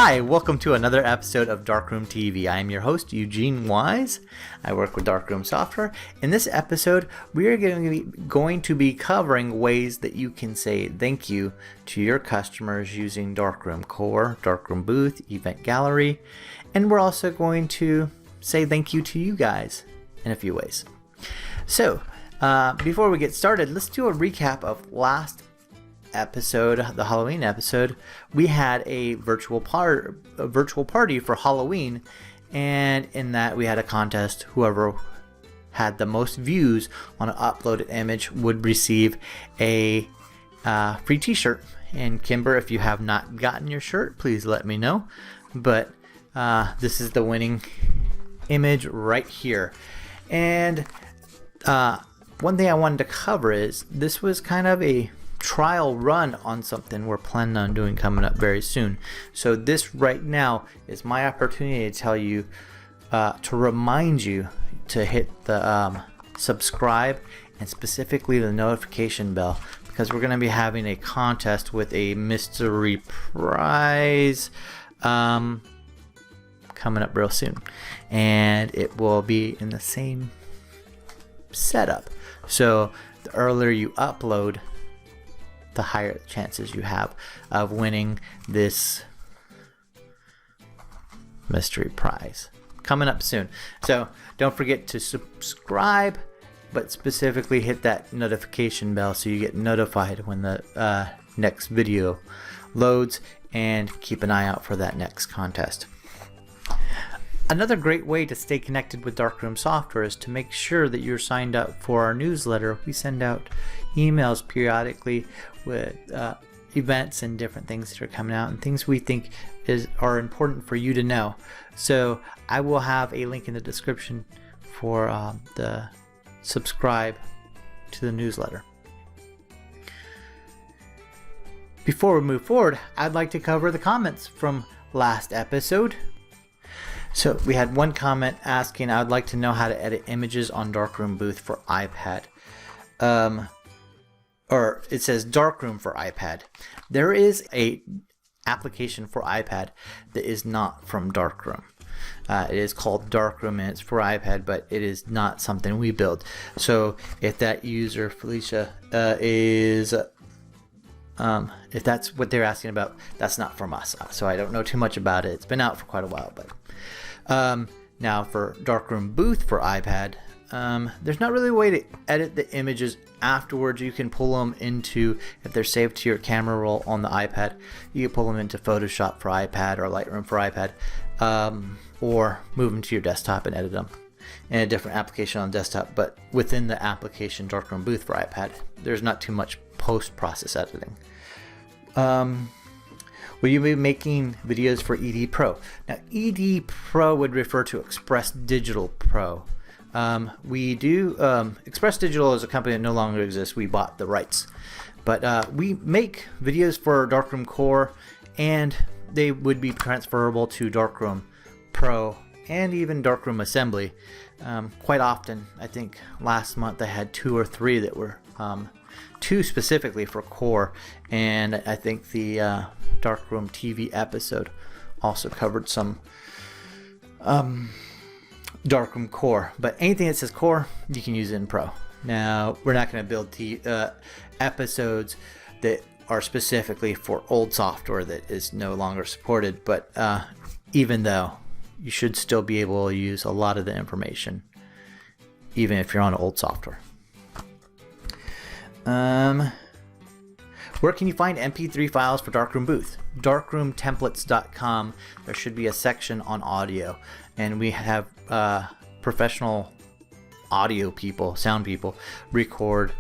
Hi, welcome to another episode of Darkroom TV. I am your host, Eugene Wise. I work with Darkroom Software. In this episode, we are going to be covering ways that you can say thank you to your customers using Darkroom Core, Darkroom Booth, Event Gallery, and we're also going to say thank you to you guys in a few ways. So, before we get started, let's do a recap of last episode, the Halloween episode. We had a virtual party for Halloween, and in that we had a contest. Whoever had the most views on an uploaded image would receive a free t-shirt. And Kimber, if you have not gotten your shirt, please let me know. But this is the winning image right here. And one thing I wanted to cover is this was kind of a trial run on something we're planning on doing coming up very soon. So this right now is my opportunity to tell you, to remind you to hit the subscribe and specifically the notification bell, because we're going to be having a contest with a mystery prize coming up real soon, and it will be in the same setup. So the earlier you upload, the higher the chances you have of winning this mystery prize coming up soon. So don't forget to subscribe, but specifically hit that notification bell so you get notified when the next video loads, and keep an eye out for that next contest. Another great way to stay connected with Darkroom Software is to make sure that you're signed up for our newsletter. We send out emails periodically with events and different things that are coming out and things we think are important for you to know. So I will have a link in the description for the subscribe to the newsletter. Before we move forward, I'd like to cover the comments from last episode. So we had one comment asking, I would like to know how to edit images on Darkroom Booth for iPad. Or it says Darkroom for iPad. There is a application for iPad that is not from Darkroom. It is called Darkroom and it's for iPad, but it is not something we build. So if that user, Felicia, if that's what they're asking about, that's not from us. So I don't know too much about it. It's been out for quite a while, but now for Darkroom Booth for iPad, there's not really a way to edit the images afterwards. You can pull them into, if they're saved to your camera roll on the iPad, you can pull them into Photoshop for iPad or Lightroom for iPad, or move them to your desktop and edit them in a different application on desktop. But within the application Darkroom Booth for iPad, there's not too much post-process editing. Will you be making videos for ED Pro? Now, ED Pro would refer to Express Digital Pro. We do, Express Digital is a company that no longer exists. We bought the rights. But we make videos for Darkroom Core, and they would be transferable to Darkroom Pro and even Darkroom Assembly. Quite often, I think last month I had 2 or 3 that were 2 specifically for Core, and I think the Darkroom TV episode also covered some Darkroom Core. But anything that says Core, you can use it in Pro. Now, we're not going to build episodes that are specifically for old software that is no longer supported, but even though you should still be able to use a lot of the information, even if you're on old software. Where can you find MP3 files for Darkroom Booth? Darkroomtemplates.com. There should be a section on audio, and we have professional audio people, sound people, record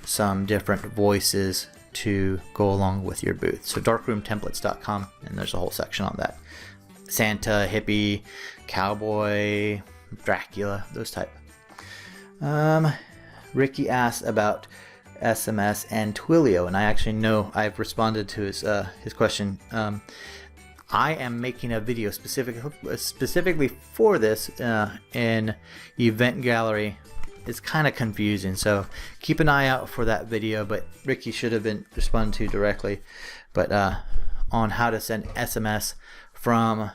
some different voices to go along with your booth. So darkroomtemplates.com, and there's a whole section on that. Santa, hippie, cowboy, Dracula, those type. Ricky asked about SMS and Twilio, and I actually know I've responded to his question. I am making a video specifically for this in Event Gallery. It's kind of confusing, so keep an eye out for that video, but Ricky should have been responded to directly. But on how to send SMS from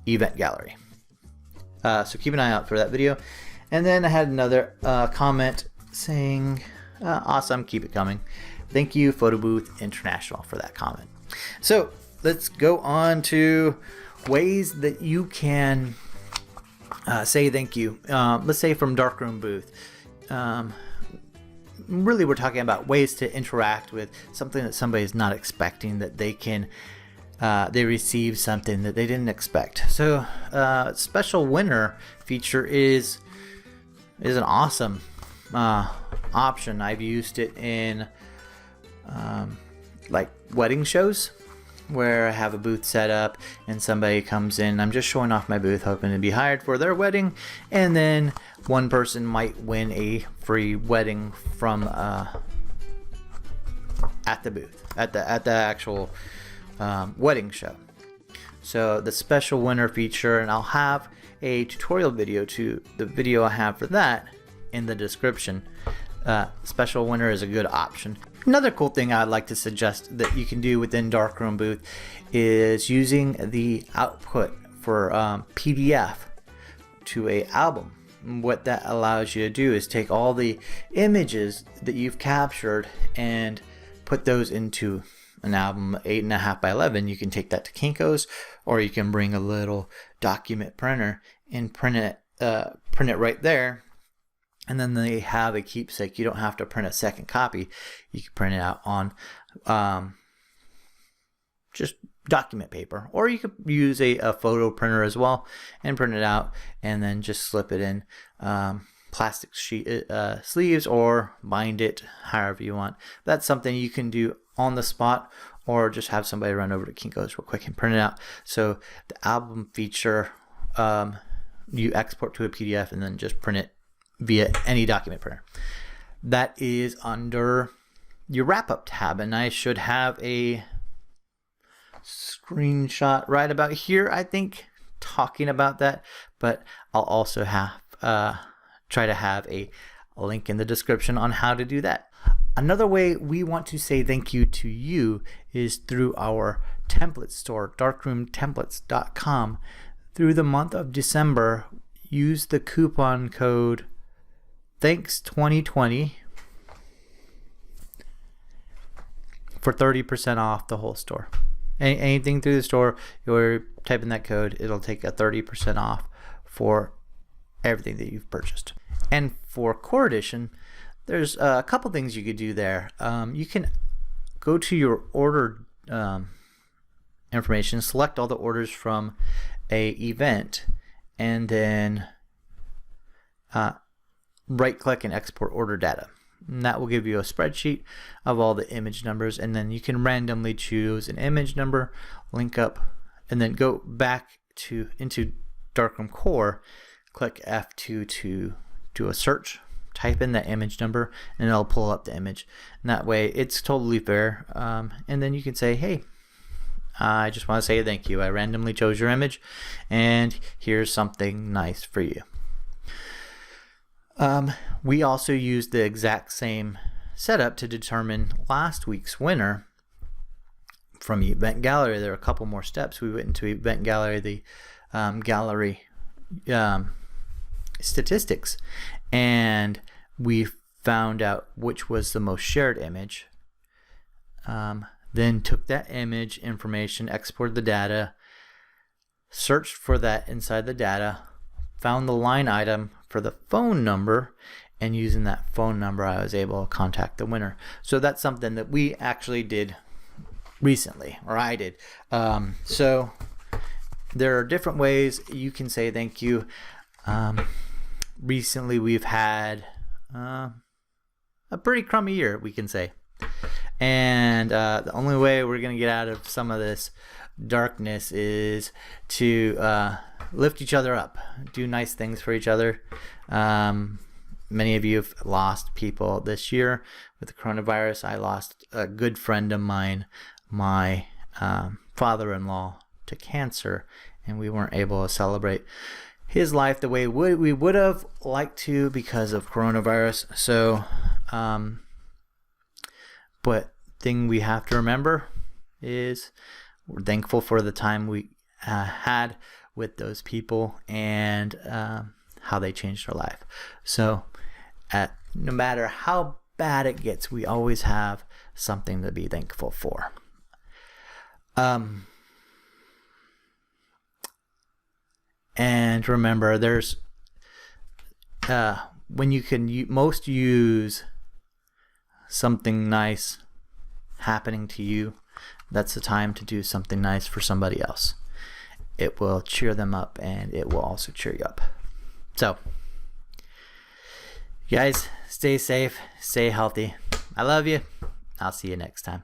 Event Gallery. So keep an eye out for that video. And then I had another comment saying, awesome, keep it coming. Thank you, Photo Booth International, for that comment. So let's go on to ways that you can say thank you. Let's say from Darkroom booth. Really, we're talking about ways to interact with something that somebody's not expecting, that they can they receive something that they didn't expect. So special winner feature is an awesome option. I've used it in like wedding shows where I have a booth set up and somebody comes in. I'm just showing off my booth, hoping to be hired for their wedding, and then one person might win a free wedding from at the booth, at the actual wedding show. So the special winner feature, and I'll have a tutorial video to the video I have for that in the description. Special winner is a good option. Another cool thing I'd like to suggest that you can do within Darkroom booth is using the output for PDF to a album. What that allows you to do is take all the images that you've captured and put those into an album 8.5 by 11. You can take that to Kinko's, or you can bring a little document printer and print it right there. And then they have a keepsake. You don't have to print a second copy. You can print it out on just document paper, or you could use a photo printer as well and print it out and then just slip it in plastic sheet sleeves, or bind it however you want. That's something you can do on the spot, or just have somebody run over to Kinko's real quick and print it out. So the album feature, you export to a PDF and then just print it via any document printer. That is under your wrap-up tab, and I should have a screenshot right about here, I think, talking about that, but I'll also have try to have a link in the description on how to do that. Another way we want to say thank you to you is through our template store, darkroomtemplates.com. Through the month of December, use the coupon code THANKS2020 for 30% off the whole store. Anything through the store, you're typing that code, it'll take a 30% off for everything that you've purchased. And for Core Edition, there's a couple things you could do there. You can go to your order information, select all the orders from a event, and then right click and export order data. And that will give you a spreadsheet of all the image numbers, and then you can randomly choose an image number, link up, and then go back into Darkroom Core, click F2 to do a search, type in that image number, and it'll pull up the image. And that way it's totally fair. And then you can say, hey, I just want to say thank you. I randomly chose your image, and here's something nice for you. We also used the exact same setup to determine last week's winner from Event Gallery. There are a couple more steps. We went into Event Gallery, the gallery statistics, and we found out which was the most shared image. Then took that image information, exported the data, searched for that inside the data, found the line item for the phone number, and using that phone number I was able to contact the winner. So that's something that we actually did recently, or I did. So there are different ways you can say thank you. Recently we've had a pretty crummy year, we can say. And the only way we're going to get out of some of this darkness is to lift each other up, do nice things for each other. Many of you have lost people this year with the coronavirus. I lost a good friend of mine, my father-in-law, to cancer, and we weren't able to celebrate his life the way we would have liked to because of coronavirus. So but thing we have to remember is we're thankful for the time we had with those people and how they changed our life. So no matter how bad it gets, we always have something to be thankful for. And remember, there's when you can most use something nice happening to you, that's the time to do something nice for somebody else. It will cheer them up, and it will also cheer you up. So, you guys, stay safe, stay healthy. I love you. I'll see you next time.